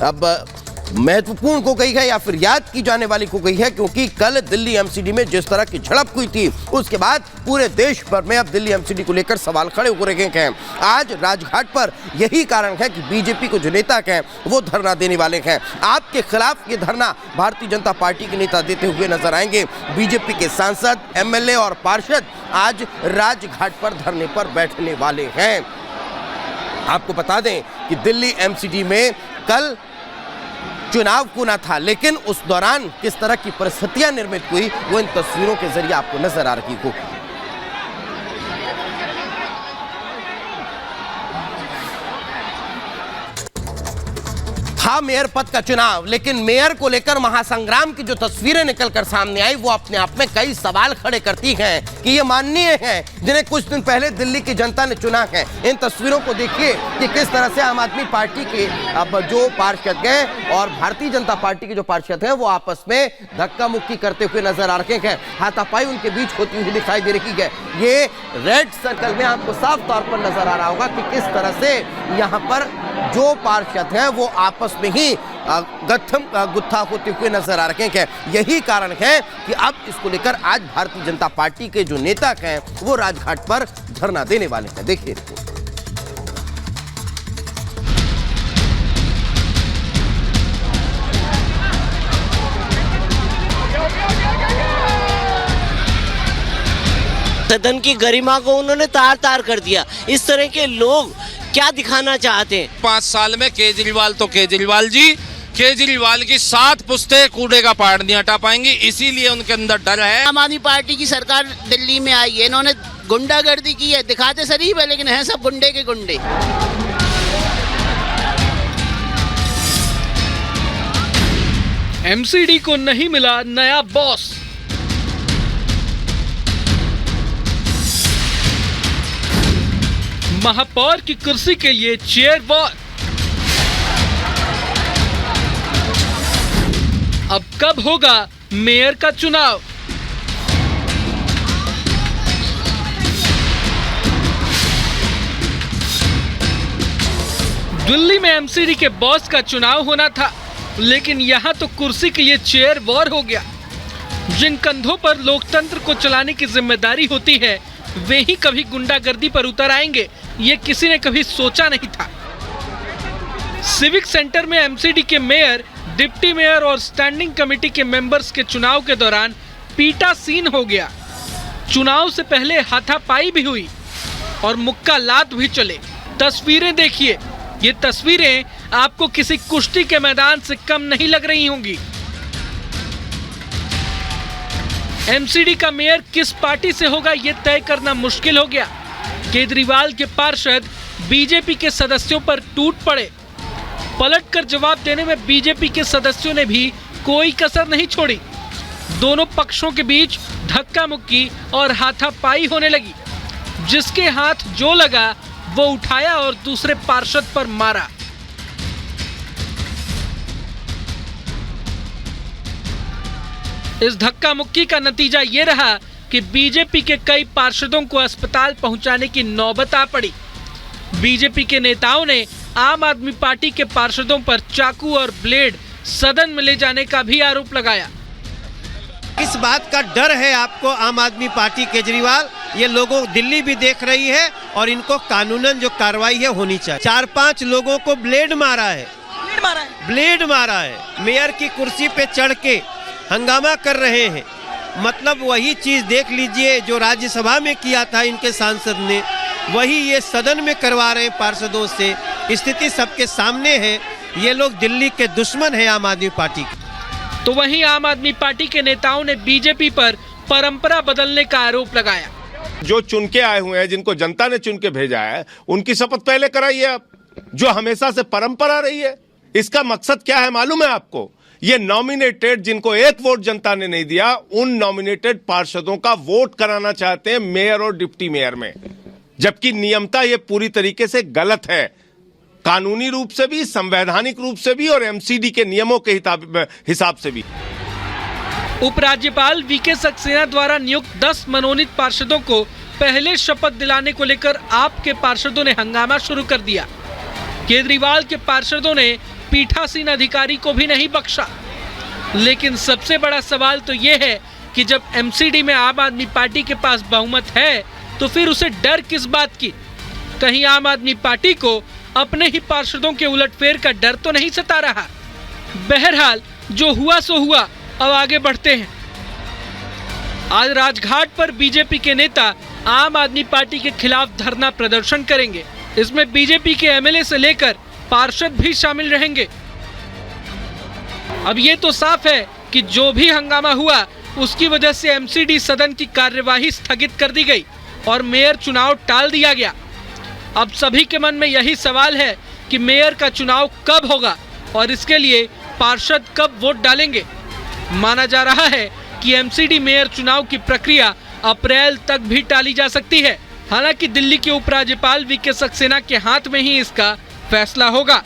अब महत्वपूर्ण को गई है या फिर याद की जाने वाली को गई है, क्योंकि कल दिल्ली एमसीडी में जिस तरह की झड़प हुई थी उसके बाद पूरे देश भर में अब दिल्ली एमसीडी को लेकर सवाल खड़े हो रहे हैं। आज राजघाट पर यही कारण है कि बीजेपी को जो नेता हैं वो धरना देने वाले हैं। आपके खिलाफ ये धरना भारतीय जनता पार्टी के नेता देते हुए नजर आएंगे। बीजेपी के सांसद, एमएलए और पार्षद आज राजघाट पर धरने पर बैठने वाले हैं। आपको बता दें कि दिल्ली एमसीडी में कल चुनाव को ना था, लेकिन उस दौरान किस तरह की परिस्थितियां निर्मित हुई वो इन तस्वीरों के जरिए आपको नजर आ रही होगी। था मेयर पद का चुनाव, लेकिन मेयर को लेकर महासंग्राम की जो तस्वीरें निकलकर सामने आई वो अपने आप में कई सवाल खड़े करती हैं कि ये माननीय हैं जिन्हें कुछ दिन पहले दिल्ली की जनता ने चुना है। इन तस्वीरों को देखिए कि किस तरह से आम आदमी पार्टी के अब जो पार्षद हैं और भारतीय जनता पार्टी के जो पार्षद हैं वो आपस में धक्का मुक्की करते हुए नजर आ रहे हैं। हाथापाई उनके बीच होती हुई दिखाई दे रही है। ये रेड सर्कल में आपको साफ तौर पर नजर आ रहा होगा कि किस तरह से यहाँ पर जो पार्षद हैं वो आपस में ही गुत्था होते हुए नजर आ रहे हैं। यही कारण है कि अब इसको लेकर आज भारतीय जनता पार्टी के जो नेता हैं वो राजघाट पर धरना देने वाले हैं। देखिए सदन की गरिमा को उन्होंने तार तार कर दिया। इस तरह के लोग क्या दिखाना चाहते हैं? 5 साल में केजरीवाल तो केजरीवाल जी, केजरीवाल की 7 पुश्तें कूड़े का पहाड़ नहीं हटा पाएंगी, इसीलिए उनके अंदर डर है। आम आदमी पार्टी की सरकार दिल्ली में आई है, इन्होंने गुंडागर्दी की है। दिखाते शरीफ है लेकिन हैं सब गुंडे के गुंडे। एमसीडी को नहीं मिला नया बॉस। महापौर की कुर्सी के लिए चेयर वॉर। अब कब होगा मेयर का चुनाव? दिल्ली में एमसीडी के बॉस का चुनाव होना था, लेकिन यहां तो कुर्सी के लिए चेयर वॉर हो गया। जिन कंधों पर लोकतंत्र को चलाने की जिम्मेदारी होती है वे ही कभी गुंडागर्दी पर उतर आएंगे, ये किसी ने कभी सोचा नहीं था। सिविक सेंटर में एमसीडी के मेयर, डिप्टी मेयर और स्टैंडिंग कमेटी के मेंबर्स के चुनाव के दौरान पीटा सीन हो गया। चुनाव से पहले हाथापाई भी हुई और मुक्का लात भी चले। तस्वीरें देखिए, ये तस्वीरें आपको किसी कुश्ती के मैदान से कम नहीं लग रही होंगी। एमसीडी का मेयर किस पार्टी से होगा ये तय करना मुश्किल हो गया। केजरीवाल के पार्षद बीजेपी के सदस्यों पर टूट पड़े। पलटकर जवाब देने में बीजेपी के सदस्यों ने भी कोई कसर नहीं छोड़ी। दोनों पक्षों के बीच धक्का मुक्की और हाथापाई होने लगी। जिसके हाथ जो लगा वो उठाया और दूसरे पार्षद पर मारा। इस धक्का मुक्की का नतीजा ये रहा कि बीजेपी के कई पार्षदों को अस्पताल पहुंचाने की नौबत आ पड़ी। बीजेपी के नेताओं ने आम आदमी पार्टी के पार्षदों पर चाकू और ब्लेड सदन में ले जाने का भी आरोप लगाया। इस बात का डर है आपको आम आदमी पार्टी केजरीवाल, ये लोगों दिल्ली भी देख रही है और इनको कानूनन जो कार्रवाई है होनी चाहिए। 4-5 लोगों को ब्लेड मारा है। मेयर की कुर्सी पे चढ़ के हंगामा कर रहे हैं। मतलब वही चीज देख लीजिए जो राज्यसभा में किया था इनके सांसद ने, वही ये सदन में करवा रहे हैं पार्षदों से। स्थिति सबके सामने है। ये लोग दिल्ली के दुश्मन हैं आम आदमी पार्टी के। तो वहीं आम आदमी पार्टी के नेताओं ने बीजेपी पर परंपरा बदलने का आरोप लगाया। जो चुन के आए हुए हैं, जिनको जनता ने चुन के भेजा है, उनकी शपथ पहले कराइए आप। जो हमेशा से परंपरा रही है, इसका मकसद क्या है मालूम है आपको? ये नॉमिनेटेड, जिनको 1 वोट जनता ने नहीं दिया, उन नॉमिनेटेड पार्षदों का वोट कराना चाहते हैं मेयर और डिप्टी मेयर में, जबकि नियमता ये पूरी तरीके से गलत है, कानूनी रूप से भी, संवैधानिक रूप से भी और एमसीडी के नियमों के हिसाब से भी। उपराज्यपाल वीके सक्सेना द्वारा नियुक्त 10 मनोनीत पार्षदों को पहले शपथ दिलाने को लेकर आप के पार्षदों ने हंगामा शुरू कर दिया। केजरीवाल के पार्षदों ने पीठासीन अधिकारी को भी नहीं बख्शा। लेकिन सबसे बड़ा सवाल तो ये है कि जब एमसीडी में आम आदमी पार्टी के पास बहुमत है तो फिर उसे डर किस बात की? कहीं आम आदमी पार्टी को अपने ही पार्षदों के उलटफेर का डर तो नहीं सता रहा? बहरहाल जो हुआ सो हुआ, अब आगे बढ़ते हैं। आज राजघाट पर बीजेपी के नेता आम आदमी पार्टी के खिलाफ धरना प्रदर्शन करेंगे। इसमें बीजेपी के एमएलए से लेकर पार्षद भी शामिल रहेंगे। अब ये तो साफ है कि जो भी हंगामा हुआ उसकी वजह से एमसीडी सदन की कार्यवाही स्थगित कर दी गई और मेयर चुनाव टाल दिया गया। अब सभी के मन में यही सवाल है कि मेयर का चुनाव कब होगा और इसके लिए पार्षद कब वोट डालेंगे। माना जा रहा है कि एमसीडी मेयर चुनाव की प्रक्रिया अप्रैल तक भी टाली जा सकती है। हालांकि दिल्ली के उपराज्यपाल वीके सक्सेना के हाथ में ही इसका फैसला होगा।